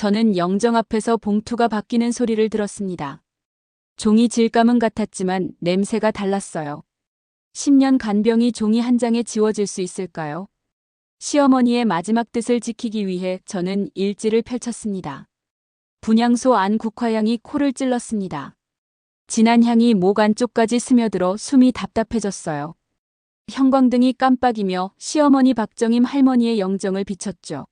저는 영정 앞에서 봉투가 바뀌는 소리를 들었습니다. 종이 질감은 같았지만 냄새가 달랐어요. 10년 간병이 종이 한 장에 지워질 수 있을까요? 시어머니의 마지막 뜻을 지키기 위해 저는 일지를 펼쳤습니다. 분향소 안 국화향이 코를 찔렀습니다. 진한 향이 목 안쪽까지 스며들어 숨이 답답해졌어요. 형광등이 깜빡이며 시어머니 박정임 할머니의 영정을 비췄죠.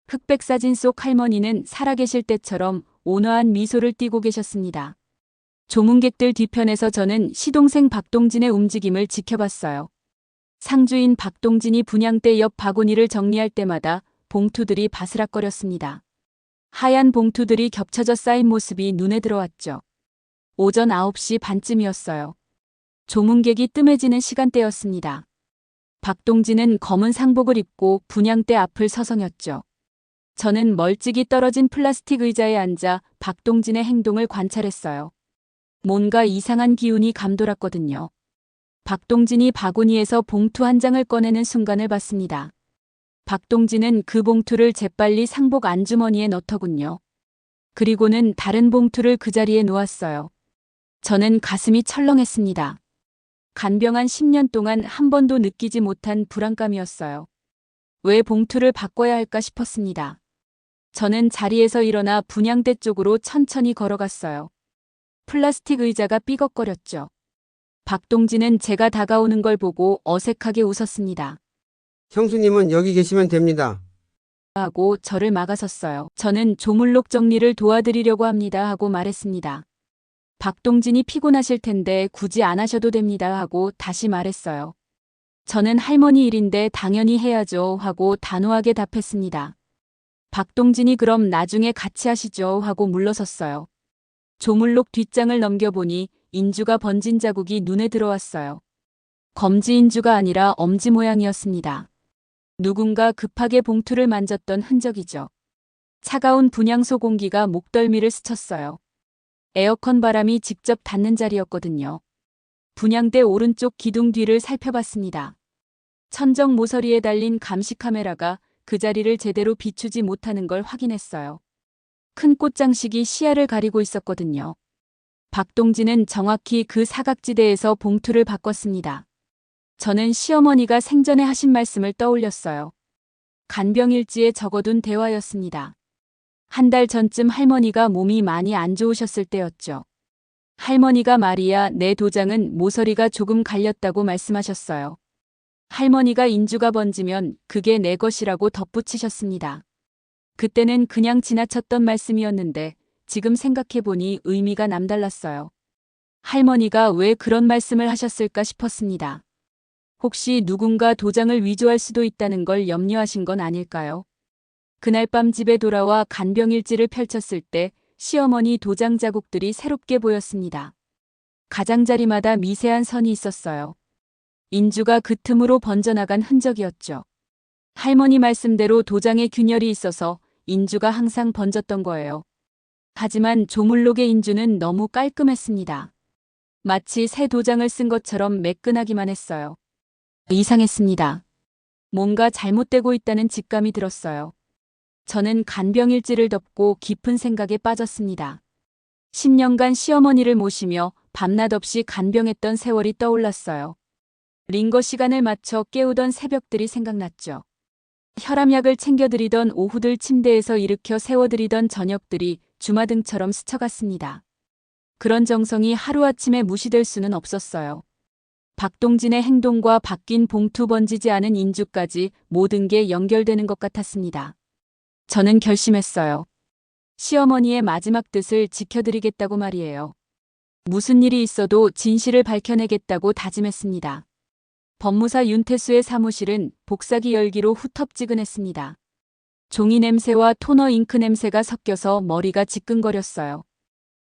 흑백 사진 속 할머니는 살아계실 때처럼 온화한 미소를 띠고 계셨습니다. 조문객들 뒤편에서 저는 시동생 박동진의 움직임을 지켜봤어요. 상주인 박동진이 분향대 옆 바구니를 정리할 때마다 봉투들이 바스락거렸습니다. 하얀 봉투들이 겹쳐져 쌓인 모습이 눈에 들어왔죠. 오전 9시 반쯤이었어요. 조문객이 뜸해지는 시간대였습니다. 박동진은 검은 상복을 입고 분향대 앞을 서성였죠. 저는 멀찍이 떨어진 플라스틱 의자에 앉아 박동진의 행동을 관찰했어요. 뭔가 이상한 기운이 감돌았거든요. 박동진이 바구니에서 봉투 한 장을 꺼내는 순간을 봤습니다. 박동진은 그 봉투를 재빨리 상복 안주머니에 넣더군요. 그리고는 다른 봉투를 그 자리에 놓았어요. 저는 가슴이 철렁했습니다. 간병한 10년 동안 한 번도 느끼지 못한 불안감이었어요. 왜 봉투를 바꿔야 할까 싶었습니다. 저는 자리에서 일어나 분향대 쪽으로 천천히 걸어갔어요. 플라스틱 의자가 삐걱거렸죠. 박동진은 제가 다가오는 걸 보고 어색하게 웃었습니다. 형수님은 여기 계시면 됩니다. 하고 저를 막아섰어요. 저는 조물록 정리를 도와드리려고 합니다 하고 말했습니다. 박동진이 피곤하실 텐데 굳이 안 하셔도 됩니다 하고 다시 말했어요. 저는 할머니 일인데 당연히 해야죠 하고 단호하게 답했습니다. 박동진이 그럼 나중에 같이 하시죠 하고 물러섰어요. 조물록 뒷장을 넘겨보니 인주가 번진 자국이 눈에 들어왔어요. 검지 인주가 아니라 엄지 모양이었습니다. 누군가 급하게 봉투를 만졌던 흔적이죠. 차가운 분향소 공기가 목덜미를 스쳤어요. 에어컨 바람이 직접 닿는 자리였거든요. 분향대 오른쪽 기둥 뒤를 살펴봤습니다. 천정 모서리에 달린 감시 카메라가 그 자리를 제대로 비추지 못하는 걸 확인했어요. 큰 꽃장식이 시야를 가리고 있었거든요. 박동진은 정확히 그 사각지대에서 봉투를 바꿨습니다. 저는 시어머니가 생전에 하신 말씀을 떠올렸어요. 간병일지에 적어둔 대화였습니다. 한 달 전쯤 할머니가 몸이 많이 안 좋으셨을 때였죠. 할머니가 말이야 내 도장은 모서리가 조금 갈렸다고 말씀하셨어요. 할머니가 인주가 번지면 그게 내 것이라고 덧붙이셨습니다. 그때는 그냥 지나쳤던 말씀이었는데 지금 생각해보니 의미가 남달랐어요. 할머니가 왜 그런 말씀을 하셨을까 싶었습니다. 혹시 누군가 도장을 위조할 수도 있다는 걸 염려하신 건 아닐까요? 그날 밤 집에 돌아와 간병일지를 펼쳤을 때 시어머니 도장 자국들이 새롭게 보였습니다. 가장자리마다 미세한 선이 있었어요. 인주가 그 틈으로 번져나간 흔적이었죠. 할머니 말씀대로 도장에 균열이 있어서 인주가 항상 번졌던 거예요. 하지만 조물록의 인주는 너무 깔끔했습니다. 마치 새 도장을 쓴 것처럼 매끈하기만 했어요. 이상했습니다. 뭔가 잘못되고 있다는 직감이 들었어요. 저는 간병일지를 덮고 깊은 생각에 빠졌습니다. 10년간 시어머니를 모시며 밤낮 없이 간병했던 세월이 떠올랐어요. 링거 시간을 맞춰 깨우던 새벽들이 생각났죠. 혈압약을 챙겨드리던 오후들 침대에서 일으켜 세워드리던 저녁들이 주마등처럼 스쳐갔습니다. 그런 정성이 하루아침에 무시될 수는 없었어요. 박동진의 행동과 바뀐 봉투 번지지 않은 인주까지 모든 게 연결되는 것 같았습니다. 저는 결심했어요. 시어머니의 마지막 뜻을 지켜드리겠다고 말이에요. 무슨 일이 있어도 진실을 밝혀내겠다고 다짐했습니다. 법무사 윤태수의 사무실은 복사기 열기로 후텁지근했습니다. 종이 냄새와 토너 잉크 냄새가 섞여서 머리가 지끈거렸어요.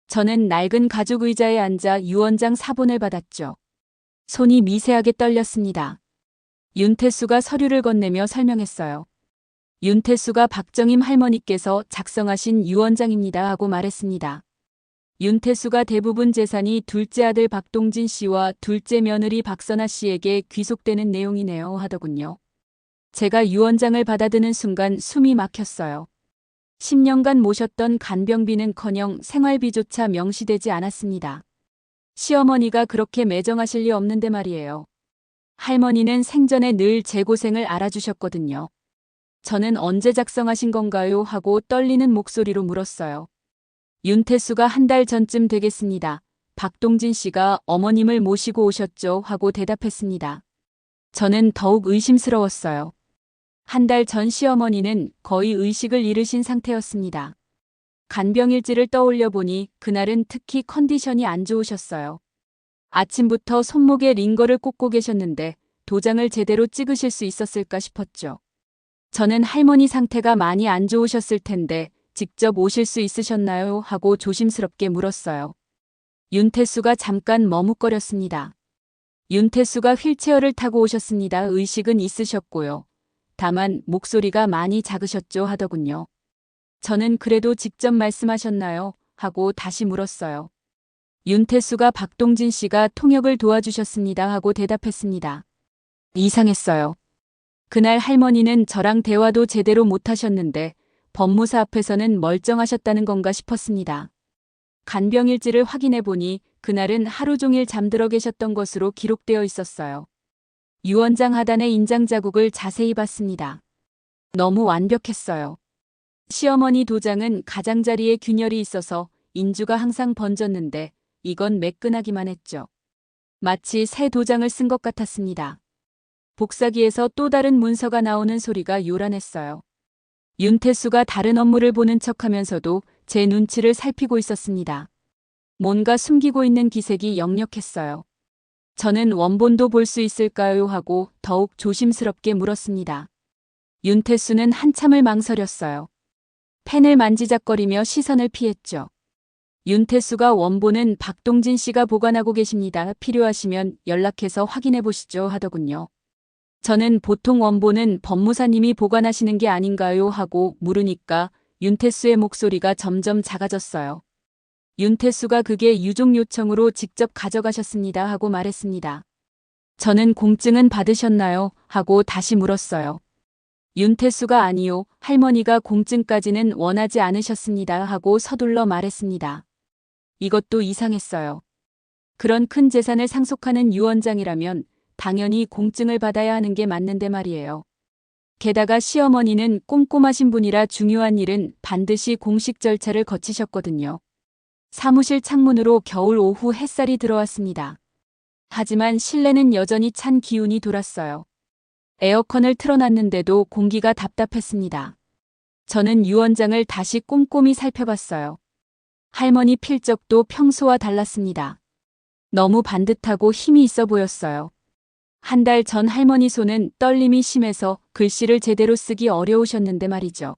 저는 낡은 가죽 의자에 앉아 유언장 사본을 받았죠. 손이 미세하게 떨렸습니다. 윤태수가 서류를 건네며 설명했어요. 윤태수가 박정임 할머니께서 작성하신 유언장입니다 하고 말했습니다. 윤태수가 대부분 재산이 둘째 아들 박동진 씨와 둘째 며느리 박선아 씨에게 귀속되는 내용이네요 하더군요. 제가 유언장을 받아드는 순간 숨이 막혔어요. 10년간 모셨던 간병비는커녕 생활비조차 명시되지 않았습니다. 시어머니가 그렇게 매정하실 리 없는데 말이에요. 할머니는 생전에 늘 제 고생을 알아주셨거든요. 저는 언제 작성하신 건가요? 하고 떨리는 목소리로 물었어요. 윤태수가 한 달 전쯤 되겠습니다. 박동진 씨가 어머님을 모시고 오셨죠? 하고 대답했습니다. 저는 더욱 의심스러웠어요. 한 달 전 시어머니는 거의 의식을 잃으신 상태였습니다. 간병일지를 떠올려 보니 그날은 특히 컨디션이 안 좋으셨어요. 아침부터 손목에 링거를 꽂고 계셨는데 도장을 제대로 찍으실 수 있었을까 싶었죠. 저는 할머니 상태가 많이 안 좋으셨을 텐데 직접 오실 수 있으셨나요? 하고 조심스럽게 물었어요. 윤태수가 잠깐 머뭇거렸습니다. 윤태수가 휠체어를 타고 오셨습니다. 의식은 있으셨고요. 다만 목소리가 많이 작으셨죠 하더군요. 저는 그래도 직접 말씀하셨나요? 하고 다시 물었어요. 윤태수가 박동진 씨가 통역을 도와주셨습니다 하고 대답했습니다. 이상했어요. 그날 할머니는 저랑 대화도 제대로 못하셨는데 법무사 앞에서는 멀쩡하셨다는 건가 싶었습니다. 간병일지를 확인해 보니 그날은 하루 종일 잠들어 계셨던 것으로 기록되어 있었어요. 유언장 하단의 인장 자국을 자세히 봤습니다. 너무 완벽했어요. 시어머니 도장은 가장자리에 균열이 있어서 인주가 항상 번졌는데 이건 매끈하기만 했죠. 마치 새 도장을 쓴 것 같았습니다. 복사기에서 또 다른 문서가 나오는 소리가 요란했어요. 윤태수가 다른 업무를 보는 척하면서도 제 눈치를 살피고 있었습니다. 뭔가 숨기고 있는 기색이 역력했어요. 저는 원본도 볼 수 있을까요? 하고 더욱 조심스럽게 물었습니다. 윤태수는 한참을 망설였어요. 펜을 만지작거리며 시선을 피했죠. 윤태수가 원본은 박동진 씨가 보관하고 계십니다. 필요하시면 연락해서 확인해 보시죠 하더군요. 저는 보통 원본은 법무사님이 보관하시는 게 아닌가요? 하고 물으니까 윤태수의 목소리가 점점 작아졌어요. 윤태수가 그게 유족 요청으로 직접 가져가셨습니다 하고 말했습니다. 저는 공증은 받으셨나요? 하고 다시 물었어요. 윤태수가 아니요, 할머니가 공증까지는 원하지 않으셨습니다 하고 서둘러 말했습니다. 이것도 이상했어요. 그런 큰 재산을 상속하는 유언장이라면 당연히 공증을 받아야 하는 게 맞는데 말이에요. 게다가 시어머니는 꼼꼼하신 분이라 중요한 일은 반드시 공식 절차를 거치셨거든요. 사무실 창문으로 겨울 오후 햇살이 들어왔습니다. 하지만 실내는 여전히 찬 기운이 돌았어요. 에어컨을 틀어놨는데도 공기가 답답했습니다. 저는 유언장을 다시 꼼꼼히 살펴봤어요. 할머니 필적도 평소와 달랐습니다. 너무 반듯하고 힘이 있어 보였어요. 한 달 전 할머니 손은 떨림이 심해서 글씨를 제대로 쓰기 어려우셨는데 말이죠.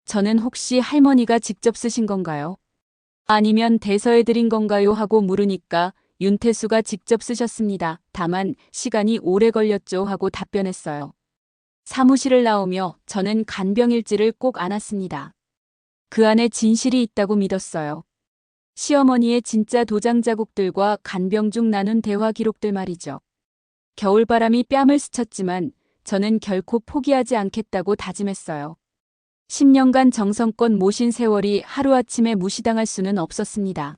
저는 혹시 할머니가 직접 쓰신 건가요? 아니면 대서해드린 건가요? 하고 물으니까 윤태수가 직접 쓰셨습니다. 다만 시간이 오래 걸렸죠 하고 답변했어요. 사무실을 나오며 저는 간병일지를 꼭 안았습니다. 그 안에 진실이 있다고 믿었어요. 시어머니의 진짜 도장 자국들과 간병 중 나눈 대화 기록들 말이죠. 겨울바람이 뺨을 스쳤지만 저는 결코 포기하지 않겠다고 다짐했어요. 10년간 정성껏 모신 세월이 하루아침에 무시당할 수는 없었습니다.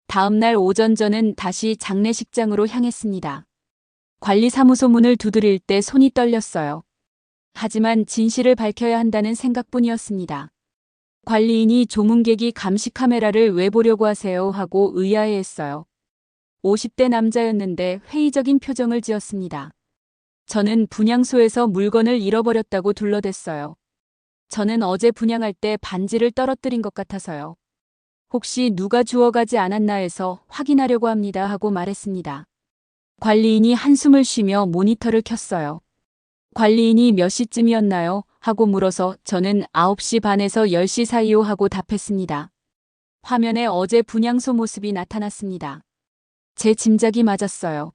다음 날 오전 저는 다시 장례식장으로 향했습니다. 관리사무소 문을 두드릴 때 손이 떨렸어요. 하지만 진실을 밝혀야 한다는 생각뿐이었습니다. 관리인이 조문객이 감시 카메라를 왜 보려고 하세요? 하고 의아해했어요. 50대 남자였는데 회의적인 표정을 지었습니다. 저는 분향소에서 물건을 잃어버렸다고 둘러댔어요. 저는 어제 분향할 때 반지를 떨어뜨린 것 같아서요. 혹시 누가 주워가지 않았나 해서 확인하려고 합니다 하고 말했습니다. 관리인이 한숨을 쉬며 모니터를 켰어요. 관리인이 몇 시쯤이었나요? 하고 물어서 저는 9시 반에서 10시 사이요 하고 답했습니다. 화면에 어제 분향소 모습이 나타났습니다. 제 짐작이 맞았어요.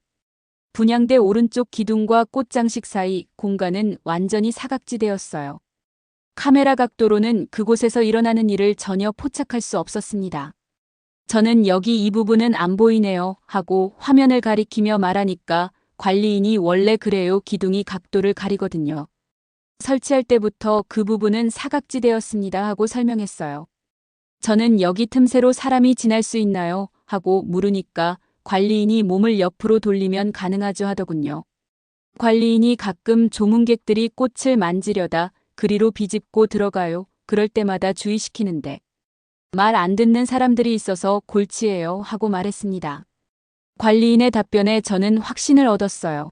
분향대 오른쪽 기둥과 꽃장식 사이 공간은 완전히 사각지대였어요. 카메라 각도로는 그곳에서 일어나는 일을 전혀 포착할 수 없었습니다. 저는 여기 이 부분은 안 보이네요 하고 화면을 가리키며 말하니까 관리인이 원래 그래요 기둥이 각도를 가리거든요. 설치할 때부터 그 부분은 사각지대였습니다 하고 설명했어요. 저는 여기 틈새로 사람이 지날 수 있나요? 하고 물으니까 관리인이 몸을 옆으로 돌리면 가능하죠 하더군요. 관리인이 가끔 조문객들이 꽃을 만지려다 그리로 비집고 들어가요. 그럴 때마다 주의시키는데 말 안 듣는 사람들이 있어서 골치예요 하고 말했습니다. 관리인의 답변에 저는 확신을 얻었어요.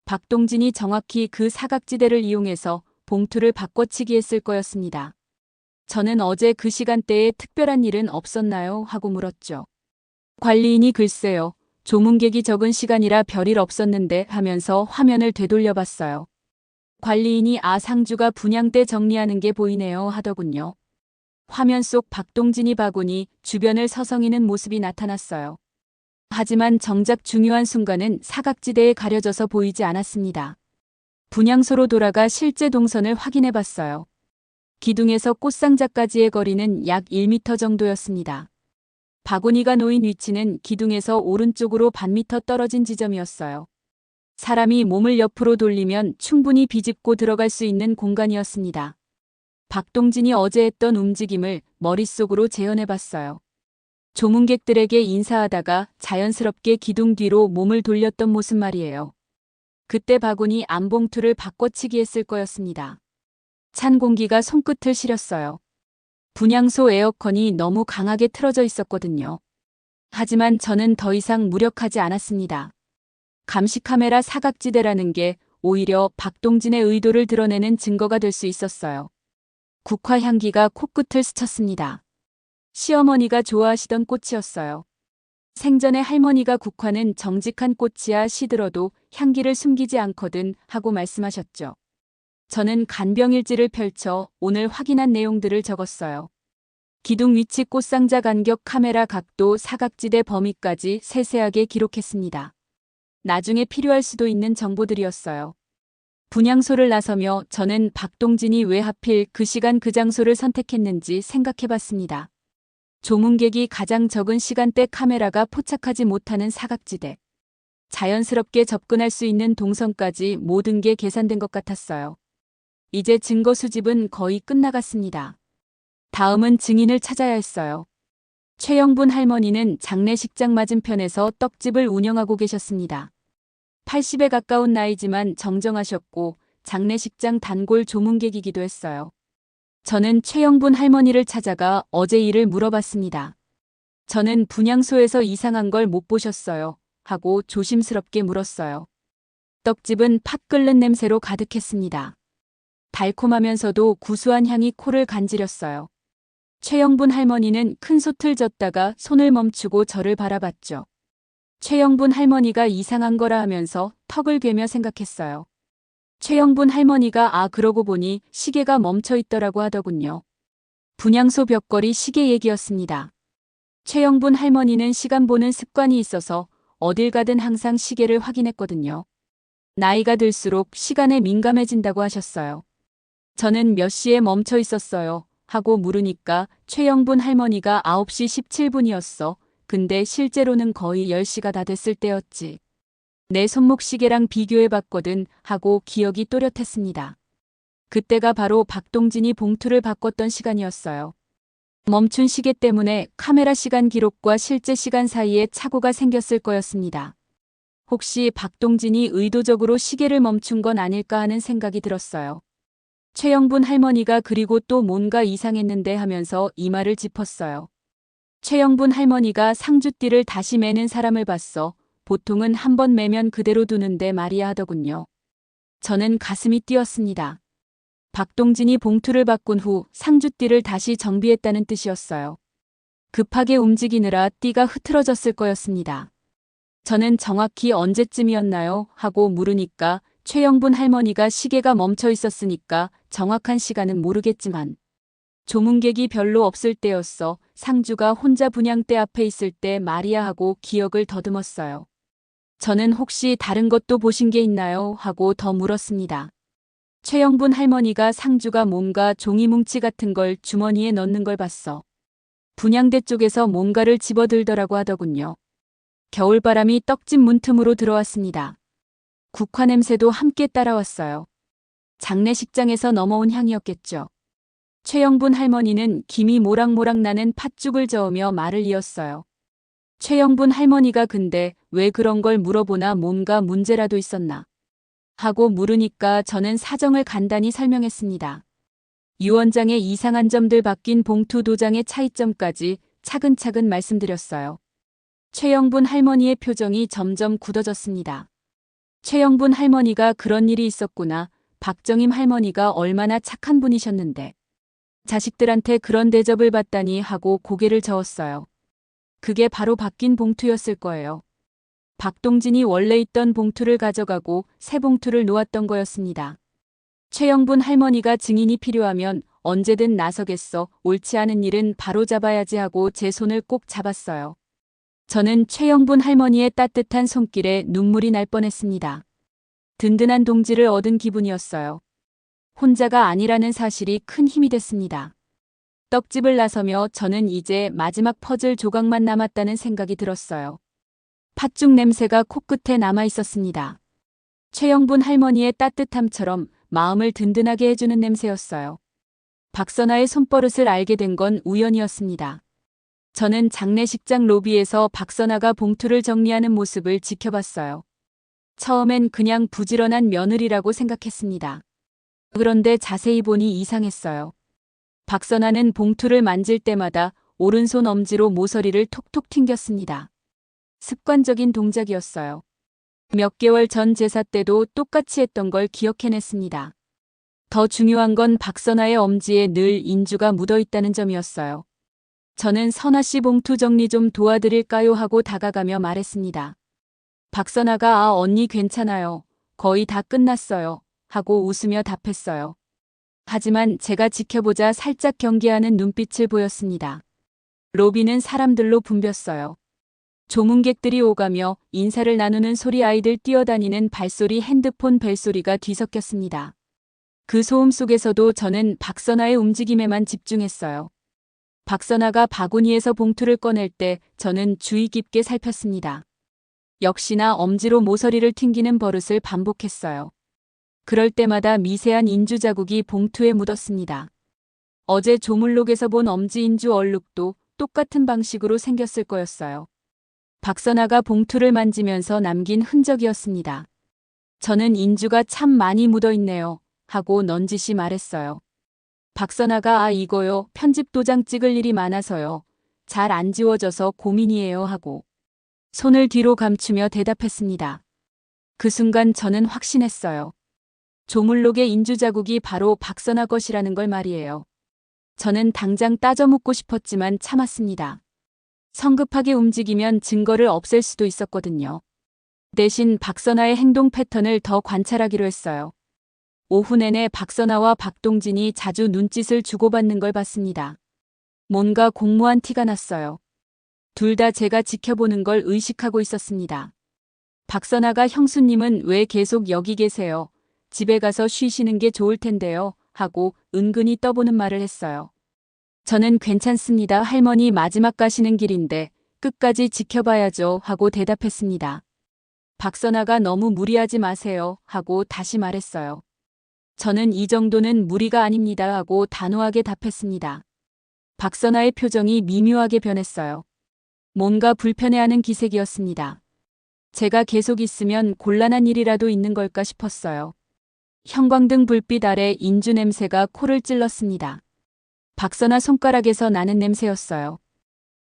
박동진이 정확히 그 사각지대를 이용해서 봉투를 바꿔치기 했을 거였습니다. 저는 어제 그 시간대에 특별한 일은 없었나요? 하고 물었죠. 관리인이 글쎄요. 조문객이 적은 시간이라 별일 없었는데 하면서 화면을 되돌려 봤어요. 관리인이 상주가 분향대 정리하는 게 보이네요 하더군요. 화면 속 박동진이 바구니 주변을 서성이는 모습이 나타났어요. 하지만 정작 중요한 순간은 사각지대에 가려져서 보이지 않았습니다. 분향소로 돌아가 실제 동선을 확인해 봤어요. 기둥에서 꽃상자까지의 거리는 약 1m 정도였습니다. 바구니가 놓인 위치는 기둥에서 오른쪽으로 반 미터 떨어진 지점이었어요. 사람이 몸을 옆으로 돌리면 충분히 비집고 들어갈 수 있는 공간이었습니다. 박동진이 어제 했던 움직임을 머릿속으로 재현해 봤어요. 조문객들에게 인사하다가 자연스럽게 기둥 뒤로 몸을 돌렸던 모습 말이에요. 그때 바구니 안봉투를 바꿔치기 했을 거였습니다. 찬 공기가 손끝을 시렸어요. 분향소 에어컨이 너무 강하게 틀어져 있었거든요. 하지만 저는 더 이상 무력하지 않았습니다. 감시 카메라 사각지대라는 게 오히려 박동진의 의도를 드러내는 증거가 될 수 있었어요. 국화 향기가 코끝을 스쳤습니다. 시어머니가 좋아하시던 꽃이었어요. 생전에 할머니가 국화는 정직한 꽃이야 시들어도 향기를 숨기지 않거든 하고 말씀하셨죠. 저는 간병일지를 펼쳐 오늘 확인한 내용들을 적었어요. 기둥 위치, 꽃상자 간격, 카메라 각도, 사각지대 범위까지 세세하게 기록했습니다. 나중에 필요할 수도 있는 정보들이었어요. 분향소를 나서며 저는 박동진이 왜 하필 그 시간 그 장소를 선택했는지 생각해봤습니다. 조문객이 가장 적은 시간대, 카메라가 포착하지 못하는 사각지대. 자연스럽게 접근할 수 있는 동선까지 모든 게 계산된 것 같았어요. 이제 증거 수집은 거의 끝나갔습니다. 다음은 증인을 찾아야 했어요. 최영분 할머니는 장례식장 맞은편에서 떡집을 운영하고 계셨습니다. 80에 가까운 나이지만 정정하셨고 장례식장 단골 조문객이기도 했어요. 저는 최영분 할머니를 찾아가 어제 일을 물어봤습니다. 저는 분향소에서 이상한 걸 못 보셨어요? 하고 조심스럽게 물었어요. 떡집은 팥 끓는 냄새로 가득했습니다. 달콤하면서도 구수한 향이 코를 간지렸어요. 최영분 할머니는 큰 솥을 젓다가 손을 멈추고 저를 바라봤죠. 최영분 할머니가 이상한 거라 하면서 턱을 괴며 생각했어요. 최영분 할머니가 그러고 보니 시계가 멈춰 있더라고 하더군요. 분향소 벽걸이 시계 얘기였습니다. 최영분 할머니는 시간 보는 습관이 있어서 어딜 가든 항상 시계를 확인했거든요. 나이가 들수록 시간에 민감해진다고 하셨어요. 저는 몇 시에 멈춰 있었어요? 하고 물으니까 최영분 할머니가 9시 17분이었어. 근데 실제로는 거의 10시가 다 됐을 때였지. 내 손목 시계랑 비교해봤거든 하고 기억이 또렷했습니다. 그때가 바로 박동진이 봉투를 바꿨던 시간이었어요. 멈춘 시계 때문에 카메라 시간 기록과 실제 시간 사이에 착오가 생겼을 거였습니다. 혹시 박동진이 의도적으로 시계를 멈춘 건 아닐까 하는 생각이 들었어요. 최영분 할머니가 그리고 또 뭔가 이상했는데 하면서 이마를 짚었어요. 최영분 할머니가 상주띠를 다시 매는 사람을 봤어. 보통은 한 번 매면 그대로 두는데 말이야 하더군요. 저는 가슴이 뛰었습니다. 박동진이 봉투를 바꾼 후 상주띠를 다시 정비했다는 뜻이었어요. 급하게 움직이느라 띠가 흐트러졌을 거였습니다. 저는 정확히 언제쯤이었나요? 하고 물으니까 최영분 할머니가 시계가 멈춰 있었으니까 정확한 시간은 모르겠지만 조문객이 별로 없을 때였어. 상주가 혼자 분향대 앞에 있을 때 말이야 하고 기억을 더듬었어요. 저는 혹시 다른 것도 보신 게 있나요? 하고 더 물었습니다. 최영분 할머니가 상주가 뭔가 종이 뭉치 같은 걸 주머니에 넣는 걸 봤어. 분향대 쪽에서 뭔가를 집어들더라고 하더군요. 겨울바람이 떡집 문틈으로 들어왔습니다. 국화 냄새도 함께 따라왔어요. 장례식장에서 넘어온 향이었겠죠. 최영분 할머니는 김이 모락모락 나는 팥죽을 저으며 말을 이었어요. 최영분 할머니가 근데 왜 그런 걸 물어보나 뭔가 문제라도 있었나 하고 물으니까 저는 사정을 간단히 설명했습니다. 유언장의 이상한 점들 바뀐 봉투 도장의 차이점까지 차근차근 말씀드렸어요. 최영분 할머니의 표정이 점점 굳어졌습니다. 최영분 할머니가 그런 일이 있었구나. 박정임 할머니가 얼마나 착한 분이셨는데 자식들한테 그런 대접을 받다니 하고 고개를 저었어요. 그게 바로 바뀐 봉투였을 거예요. 박동진이 원래 있던 봉투를 가져가고 새 봉투를 놓았던 거였습니다. 최영분 할머니가 증인이 필요하면 언제든 나서겠어. 옳지 않은 일은 바로잡아야지 하고 제 손을 꼭 잡았어요. 저는 최영분 할머니의 따뜻한 손길에 눈물이 날 뻔했습니다. 든든한 동지를 얻은 기분이었어요. 혼자가 아니라는 사실이 큰 힘이 됐습니다. 떡집을 나서며 저는 이제 마지막 퍼즐 조각만 남았다는 생각이 들었어요. 팥죽 냄새가 코끝에 남아 있었습니다. 최영분 할머니의 따뜻함처럼 마음을 든든하게 해주는 냄새였어요. 박선아의 손버릇을 알게 된 건 우연이었습니다. 저는 장례식장 로비에서 박선아가 봉투를 정리하는 모습을 지켜봤어요. 처음엔 그냥 부지런한 며느리라고 생각했습니다. 그런데 자세히 보니 이상했어요. 박선아는 봉투를 만질 때마다 오른손 엄지로 모서리를 톡톡 튕겼습니다. 습관적인 동작이었어요. 몇 개월 전 제사 때도 똑같이 했던 걸 기억해냈습니다. 더 중요한 건 박선아의 엄지에 늘 인주가 묻어 있다는 점이었어요. 저는 선아 씨 봉투 정리 좀 도와드릴까요 하고 다가가며 말했습니다. 박선아가 언니 괜찮아요. 거의 다 끝났어요. 하고 웃으며 답했어요. 하지만 제가 지켜보자 살짝 경계하는 눈빛을 보였습니다. 로비는 사람들로 붐볐어요. 조문객들이 오가며 인사를 나누는 소리, 아이들 뛰어다니는 발소리, 핸드폰 벨소리가 뒤섞였습니다. 그 소음 속에서도 저는 박선아의 움직임에만 집중했어요. 박선아가 바구니에서 봉투를 꺼낼 때 저는 주의 깊게 살폈습니다. 역시나 엄지로 모서리를 튕기는 버릇을 반복했어요. 그럴 때마다 미세한 인주 자국이 봉투에 묻었습니다. 어제 조물록에서 본 엄지 인주 얼룩도 똑같은 방식으로 생겼을 거였어요. 박선아가 봉투를 만지면서 남긴 흔적이었습니다. 저는 인주가 참 많이 묻어있네요. 하고 넌지시 말했어요. 박선아가 이거요. 편집 도장 찍을 일이 많아서요. 잘 안 지워져서 고민이에요 하고 손을 뒤로 감추며 대답했습니다. 그 순간 저는 확신했어요. 조물록의 인주 자국이 바로 박선아 것이라는 걸 말이에요. 저는 당장 따져 묻고 싶었지만 참았습니다. 성급하게 움직이면 증거를 없앨 수도 있었거든요. 대신 박선아의 행동 패턴을 더 관찰하기로 했어요. 오후 내내 박선아와 박동진이 자주 눈짓을 주고받는 걸 봤습니다. 뭔가 공모한 티가 났어요. 둘 다 제가 지켜보는 걸 의식하고 있었습니다. 박선아가 형수님은 왜 계속 여기 계세요? 집에 가서 쉬시는 게 좋을 텐데요. 하고 은근히 떠보는 말을 했어요. 저는 괜찮습니다. 할머니 마지막 가시는 길인데 끝까지 지켜봐야죠. 하고 대답했습니다. 박선아가 너무 무리하지 마세요. 하고 다시 말했어요. 저는 이 정도는 무리가 아닙니다. 하고 단호하게 답했습니다. 박선아의 표정이 미묘하게 변했어요. 뭔가 불편해하는 기색이었습니다. 제가 계속 있으면 곤란한 일이라도 있는 걸까 싶었어요. 형광등 불빛 아래 인주 냄새가 코를 찔렀습니다. 박선아 손가락에서 나는 냄새였어요.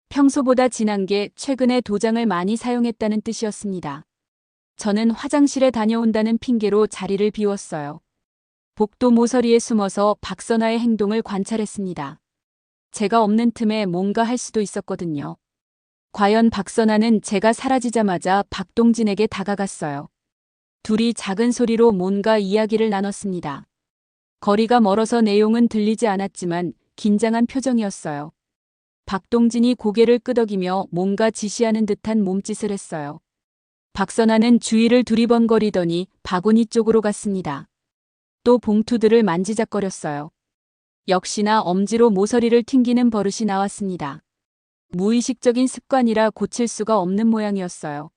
평소보다 진한 게 최근에 도장을 많이 사용했다는 뜻이었습니다. 저는 화장실에 다녀온다는 핑계로 자리를 비웠어요. 복도 모서리에 숨어서 박선아의 행동을 관찰했습니다. 제가 없는 틈에 뭔가 할 수도 있었거든요. 과연 박선아는 제가 사라지자마자 박동진에게 다가갔어요. 둘이 작은 소리로 뭔가 이야기를 나눴습니다. 거리가 멀어서 내용은 들리지 않았지만 긴장한 표정이었어요. 박동진이 고개를 끄덕이며 뭔가 지시하는 듯한 몸짓을 했어요. 박선아는 주위를 두리번거리더니 바구니 쪽으로 갔습니다. 또 봉투들을 만지작거렸어요. 역시나 엄지로 모서리를 튕기는 버릇이 나왔습니다. 무의식적인 습관이라 고칠 수가 없는 모양이었어요.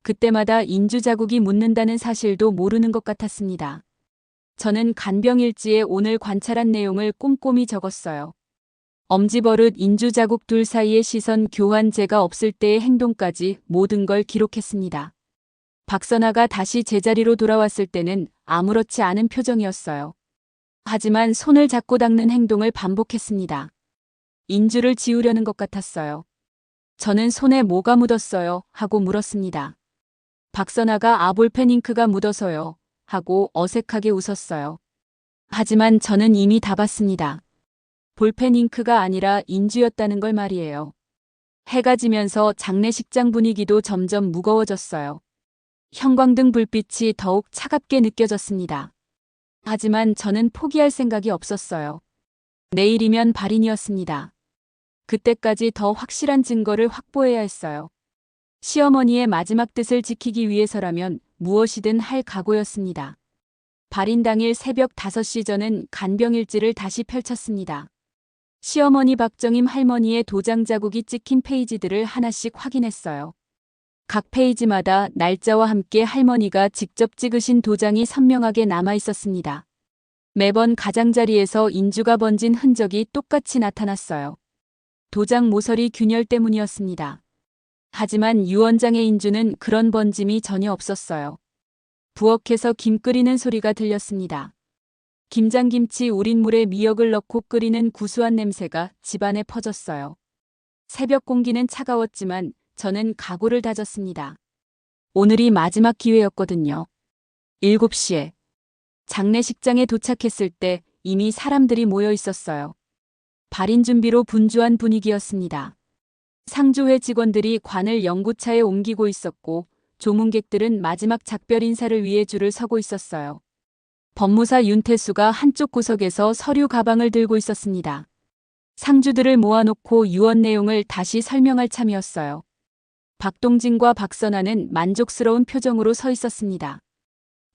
그때마다 인주 자국이 묻는다는 사실도 모르는 것 같았습니다. 저는 간병일지에 오늘 관찰한 내용을 꼼꼼히 적었어요. 엄지버릇 인주자국 둘 사이의 시선 교환 제가 없을 때의 행동까지 모든 걸 기록했습니다. 박선아가 다시 제자리로 돌아왔을 때는 아무렇지 않은 표정이었어요. 하지만 손을 잡고 닦는 행동을 반복했습니다. 인주를 지우려는 것 같았어요. 저는 손에 뭐가 묻었어요? 하고 물었습니다. 박선아가 볼펜 잉크가 묻어서요. 하고 어색하게 웃었어요. 하지만 저는 이미 다 봤습니다. 볼펜 잉크가 아니라 인주였다는 걸 말이에요. 해가 지면서 장례식장 분위기도 점점 무거워졌어요. 형광등 불빛이 더욱 차갑게 느껴졌습니다. 하지만 저는 포기할 생각이 없었어요. 내일이면 발인이었습니다. 그때까지 더 확실한 증거를 확보해야 했어요. 시어머니의 마지막 뜻을 지키기 위해서라면 무엇이든 할 각오였습니다. 발인 당일 새벽 5시 저는 간병일지를 다시 펼쳤습니다. 시어머니 박정임 할머니의 도장 자국이 찍힌 페이지들을 하나씩 확인했어요. 각 페이지마다 날짜와 함께 할머니가 직접 찍으신 도장이 선명하게 남아 있었습니다. 매번 가장자리에서 인주가 번진 흔적이 똑같이 나타났어요. 도장 모서리 균열 때문이었습니다. 하지만 유언장의 인주는 그런 번짐이 전혀 없었어요. 부엌에서 김 끓이는 소리가 들렸습니다. 김장김치 우린 물에 미역을 넣고 끓이는 구수한 냄새가 집안에 퍼졌어요. 새벽 공기는 차가웠지만 저는 각오를 다졌습니다. 오늘이 마지막 기회였거든요. 7시에 장례식장에 도착했을 때 이미 사람들이 모여 있었어요. 발인 준비로 분주한 분위기였습니다. 상조회 직원들이 관을 연구차에 옮기고 있었고 조문객들은 마지막 작별 인사를 위해 줄을 서고 있었어요. 법무사 윤태수가 한쪽 구석에서 서류 가방을 들고 있었습니다. 상주들을 모아놓고 유언 내용을 다시 설명할 참이었어요. 박동진과 박선아는 만족스러운 표정으로 서 있었습니다.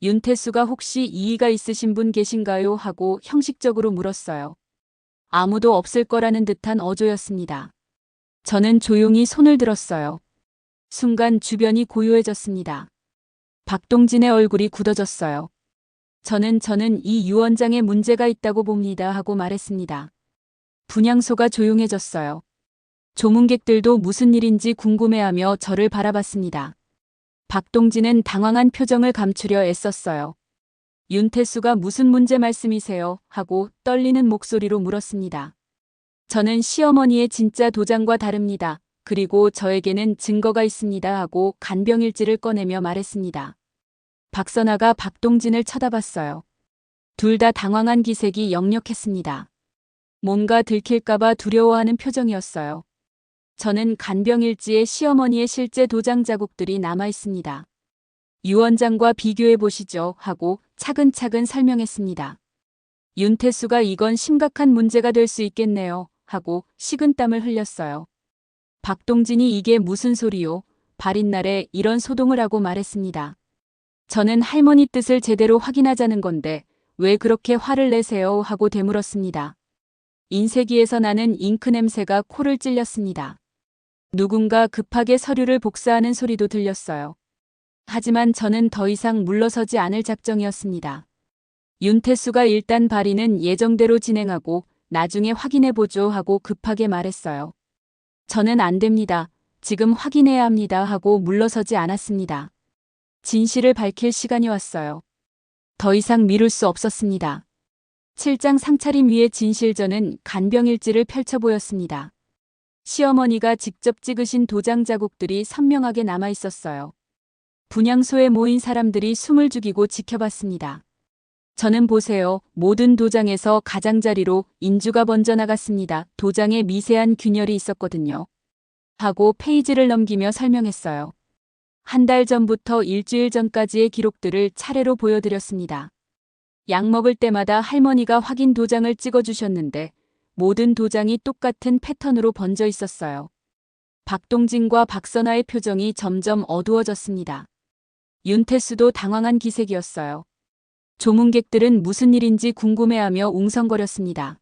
윤태수가 혹시 이의가 있으신 분 계신가요? 하고 형식적으로 물었어요. 아무도 없을 거라는 듯한 어조였습니다. 저는 조용히 손을 들었어요. 순간 주변이 고요해졌습니다. 박동진의 얼굴이 굳어졌어요. 저는 이 유언장에 문제가 있다고 봅니다 하고 말했습니다. 분향소가 조용해졌어요. 조문객들도 무슨 일인지 궁금해하며 저를 바라봤습니다. 박동진은 당황한 표정을 감추려 애썼어요. 윤태수가 무슨 문제 말씀이세요? 하고 떨리는 목소리로 물었습니다. 저는 시어머니의 진짜 도장과 다릅니다. 그리고 저에게는 증거가 있습니다 하고 간병일지를 꺼내며 말했습니다. 박선아가 박동진을 쳐다봤어요. 둘 다 당황한 기색이 역력했습니다. 뭔가 들킬까봐 두려워하는 표정이었어요. 저는 간병일지에 시어머니의 실제 도장 자국들이 남아 있습니다. 유언장과 비교해 보시죠 하고 차근차근 설명했습니다. 윤태수가 이건 심각한 문제가 될 수 있겠네요 하고 식은땀을 흘렸어요. 박동진이 이게 무슨 소리요? 발인날에 이런 소동을 하고 말했습니다. 저는 할머니 뜻을 제대로 확인하자는 건데 왜 그렇게 화를 내세요? 하고 되물었습니다. 인쇄기에서 나는 잉크 냄새가 코를 찔렸습니다. 누군가 급하게 서류를 복사하는 소리도 들렸어요. 하지만 저는 더 이상 물러서지 않을 작정이었습니다. 윤태수가 일단 발인은 예정대로 진행하고 나중에 확인해보죠 하고 급하게 말했어요. 저는 안 됩니다. 지금 확인해야 합니다 하고 물러서지 않았습니다. 진실을 밝힐 시간이 왔어요. 더 이상 미룰 수 없었습니다. 7장 상차림 위에 진실전은 간병일지를 펼쳐 보였습니다. 시어머니가 직접 찍으신 도장 자국들이 선명하게 남아 있었어요. 분향소에 모인 사람들이 숨을 죽이고 지켜봤습니다. 저는 보세요. 모든 도장에서 가장자리로 인주가 번져나갔습니다. 도장에 미세한 균열이 있었거든요. 하고 페이지를 넘기며 설명했어요. 한 달 전부터 일주일 전까지의 기록들을 차례로 보여드렸습니다. 약 먹을 때마다 할머니가 확인 도장을 찍어주셨는데 모든 도장이 똑같은 패턴으로 번져 있었어요. 박동진과 박선아의 표정이 점점 어두워졌습니다. 윤태수도 당황한 기색이었어요. 조문객들은 무슨 일인지 궁금해하며 웅성거렸습니다.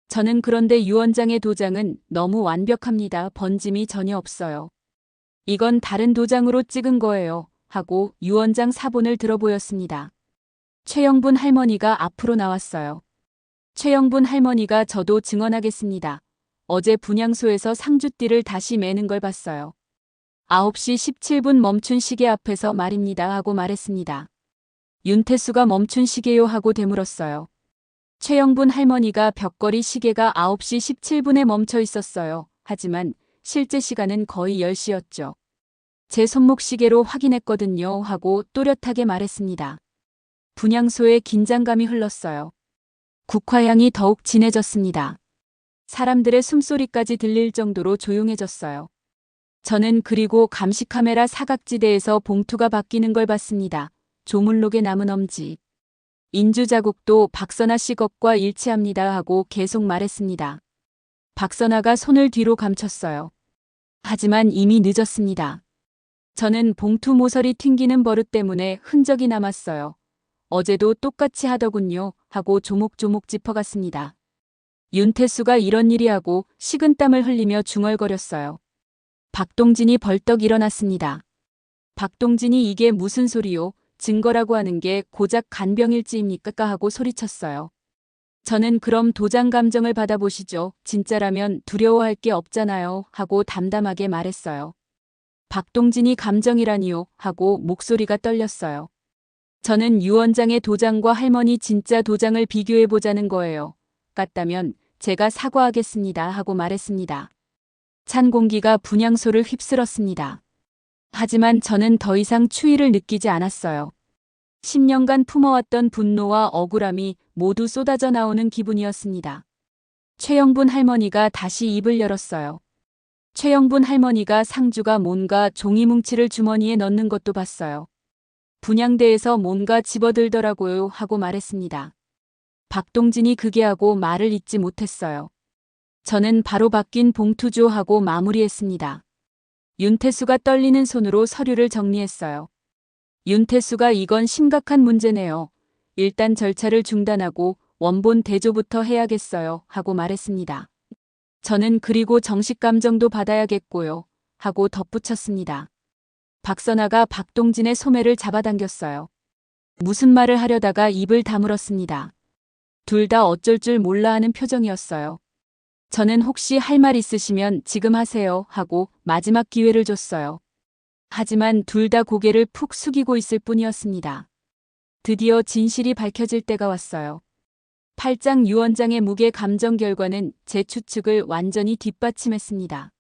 저는 그런데 유언장의 도장은 너무 완벽합니다. 번짐이 전혀 없어요. 이건 다른 도장으로 찍은 거예요. 하고 유언장 사본을 들어보였습니다. 최영분 할머니가 앞으로 나왔어요. 최영분 할머니가 저도 증언하겠습니다. 어제 분향소에서 상주띠를 다시 매는 걸 봤어요. 9시 17분 멈춘 시계 앞에서 말입니다 하고 말했습니다. 윤태수가 멈춘 시계요 하고 되물었어요. 최영분 할머니가 벽걸이 시계가 9시 17분에 멈춰 있었어요. 하지만 실제 시간은 거의 10시였죠. 제 손목 시계로 확인했거든요 하고 또렷하게 말했습니다. 분향소에 긴장감이 흘렀어요. 국화향이 더욱 진해졌습니다. 사람들의 숨소리까지 들릴 정도로 조용해졌어요. 저는 그리고 감시카메라 사각지대에서 봉투가 바뀌는 걸 봤습니다. 조물록에 남은 엄지. 인주 자국도 박선아 씨 것과 일치합니다 하고 계속 말했습니다. 박선아가 손을 뒤로 감췄어요. 하지만 이미 늦었습니다. 저는 봉투 모서리 튕기는 버릇 때문에 흔적이 남았어요. 어제도 똑같이 하더군요 하고 조목조목 짚어갔습니다. 윤태수가 이런 일이 하고 식은땀을 흘리며 중얼거렸어요. 박동진이 벌떡 일어났습니다. 박동진이 이게 무슨 소리요? 증거라고 하는 게 고작 간병일지입니까? 하고 소리쳤어요. 저는 그럼 도장 감정을 받아보시죠. 진짜라면 두려워할 게 없잖아요. 하고 담담하게 말했어요. 박동진이 감정이라니요? 하고 목소리가 떨렸어요. 저는 유 원장의 도장과 할머니 진짜 도장을 비교해보자는 거예요. 같다면 제가 사과하겠습니다 하고 말했습니다. 찬 공기가 분향소를 휩쓸었습니다. 하지만 저는 더 이상 추위를 느끼지 않았어요. 10년간 품어왔던 분노와 억울함이 모두 쏟아져 나오는 기분이었습니다. 최영분 할머니가 다시 입을 열었어요. 최영분 할머니가 상주가 뭔가 종이 뭉치를 주머니에 넣는 것도 봤어요. 분향대에서 뭔가 집어들더라고요 하고 말했습니다. 박동진이 그게 하고 말을 잇지 못했어요. 저는 바로 바뀐 봉투죠 하고 마무리했습니다. 윤태수가 떨리는 손으로 서류를 정리했어요. 윤태수가 이건 심각한 문제네요. 일단 절차를 중단하고 원본 대조부터 해야겠어요 하고 말했습니다. 저는 그리고 정식 감정도 받아야겠고요 하고 덧붙였습니다. 박선아가 박동진의 소매를 잡아당겼어요. 무슨 말을 하려다가 입을 다물었습니다. 둘 다 어쩔 줄 몰라 하는 표정이었어요. 저는 혹시 할 말 있으시면 지금 하세요 하고 마지막 기회를 줬어요. 하지만 둘 다 고개를 푹 숙이고 있을 뿐이었습니다. 드디어 진실이 밝혀질 때가 왔어요. 8장 유 원장의 무게 감정 결과는 제 추측을 완전히 뒷받침했습니다.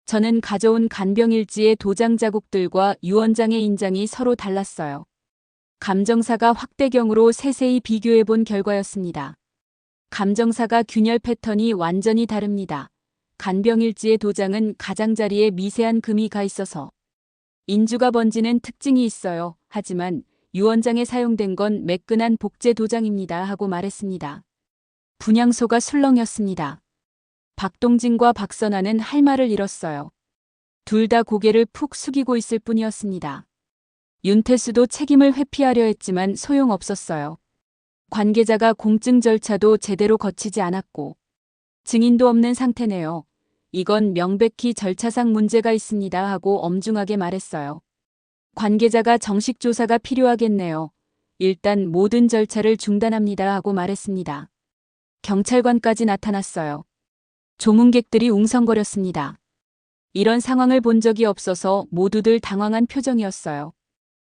저는 가져온 간병일지의 도장 자국들과 유 원장의 인장이 서로 달랐어요. 감정사가 확대경으로 세세히 비교해본 결과였습니다. 감정사가 균열 패턴이 완전히 다릅니다. 간병일지의 도장은 가장자리에 미세한 금이 가 있어서 인주가 번지는 특징이 있어요. 하지만 유 원장에 사용된 건 매끈한 복제 도장입니다 하고 말했습니다. 분향소가 술렁였습니다. 박동진과 박선아는 할 말을 잃었어요. 둘 다 고개를 푹 숙이고 있을 뿐이었습니다. 윤태수도 책임을 회피하려 했지만 소용없었어요. 관계자가 공증 절차도 제대로 거치지 않았고 증인도 없는 상태네요. 이건 명백히 절차상 문제가 있습니다 하고 엄중하게 말했어요. 관계자가 정식 조사가 필요하겠네요. 일단 모든 절차를 중단합니다 하고 말했습니다. 경찰관까지 나타났어요. 조문객들이 웅성거렸습니다. 이런 상황을 본 적이 없어서 모두들 당황한 표정이었어요.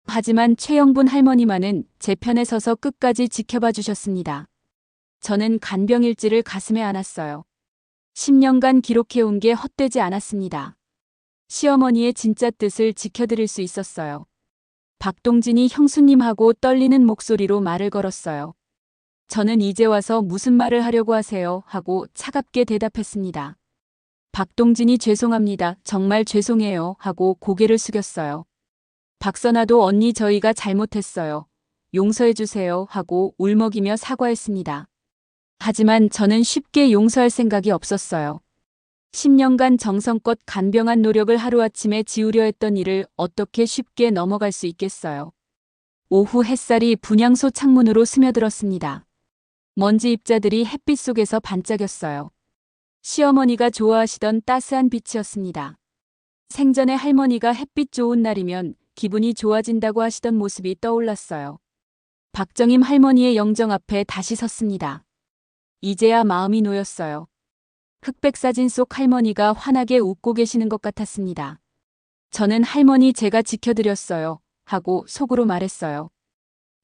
하지만 최영분 할머니만은 제 편에 서서 끝까지 지켜봐 주셨습니다. 저는 간병일지를 가슴에 안았어요. 10년간 기록해온 게 헛되지 않았습니다. 시어머니의 진짜 뜻을 지켜드릴 수 있었어요. 박동진이 형수님하고 떨리는 목소리로 말을 걸었어요. 저는 이제 와서 무슨 말을 하려고 하세요 하고 차갑게 대답했습니다. 박동진이 죄송합니다. 정말 죄송해요 하고 고개를 숙였어요. 박선아도 언니 저희가 잘못했어요. 용서해주세요 하고 울먹이며 사과했습니다. 하지만 저는 쉽게 용서할 생각이 없었어요. 10년간 정성껏 간병한 노력을 하루아침에 지우려 했던 일을 어떻게 쉽게 넘어갈 수 있겠어요. 오후 햇살이 분향소 창문으로 스며들었습니다. 먼지 입자들이 햇빛 속에서 반짝였어요. 시어머니가 좋아하시던 따스한 빛이었습니다. 생전에 할머니가 햇빛 좋은 날이면 기분이 좋아진다고 하시던 모습이 떠올랐어요. 박정임 할머니의 영정 앞에 다시 섰습니다. 이제야 마음이 놓였어요. 흑백 사진 속 할머니가 환하게 웃고 계시는 것 같았습니다. 저는 할머니 제가 지켜드렸어요. 하고 속으로 말했어요.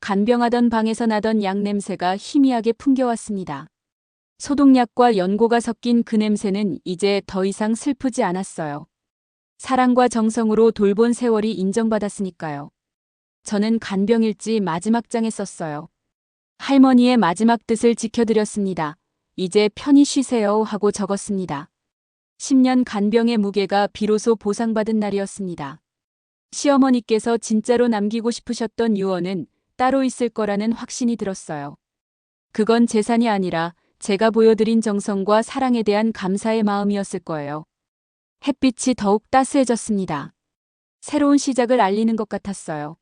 간병하던 방에서 나던 약 냄새가 희미하게 풍겨왔습니다. 소독약과 연고가 섞인 그 냄새는 이제 더 이상 슬프지 않았어요. 사랑과 정성으로 돌본 세월이 인정받았으니까요. 저는 간병일지 마지막 장에 썼어요. 할머니의 마지막 뜻을 지켜드렸습니다. 이제 편히 쉬세요 하고 적었습니다. 10년 간병의 무게가 비로소 보상받은 날이었습니다. 시어머니께서 진짜로 남기고 싶으셨던 유언은 따로 있을 거라는 확신이 들었어요. 그건 재산이 아니라 제가 보여드린 정성과 사랑에 대한 감사의 마음이었을 거예요. 햇빛이 더욱 따스해졌습니다. 새로운 시작을 알리는 것 같았어요.